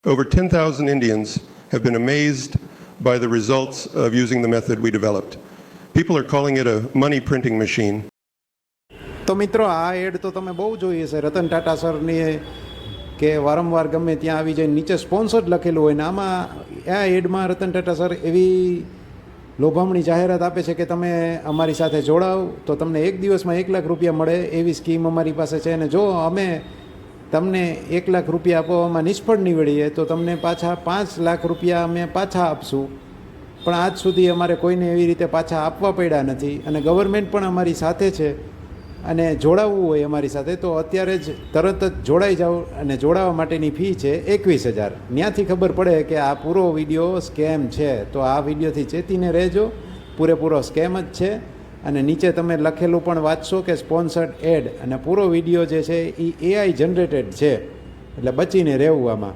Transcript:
Over 10,000 Indians have been amazed by the results of using the method we developed. People are calling it a money printing machine. તો મિત્રો, આ add તો તમે બહુ જોઈએ છે રતન ટાટા સરની, કે વારંવાર ગમે ત્યાં આવી જાય નીચે સ્પોન્સર્ડ લખેલું હોય ને આમાં આ એડમાં રતન ટાટા સર એવી લોભામણી જાહેરાત આપે છે કે તમે અમારી સાથે જોડાઓ તો તમને એક દિવસમાં 1 લાખ રૂપિયા મળે એવી સ્કીમ અમારી પાસે છે. અને જો અમે તમને 1 લાખ રૂપિયા આપવામાં નિષ્ફળ નીવડીએ તો તમને પાછા 5 લાખ રૂપિયા અમે પાછા આપશું. પણ આજ સુધી અમારે કોઈને એવી રીતે પાછા આપવા પડ્યા નથી અને ગવર્મેન્ટ પણ અમારી સાથે છે. અને જોડાવવું હોય અમારી સાથે તો અત્યારે જ તરત જ જોડાઈ જાઓ. અને જોડાવા માટેની ફી છે 21,000. ત્યાંથી ખબર પડે કે આ પૂરો વિડીયો સ્કેમ છે. તો આ વિડીયોથી ચેતીને રહેજો, પૂરેપૂરો સ્કેમ જ છે. અને નીચે તમે લખેલું પણ વાંચશો કે સ્પોન્સર્ડ એડ, અને પૂરો વિડીયો જે છે એ AI જનરેટેડ છે, એટલે બચીને રહેવું આમાં.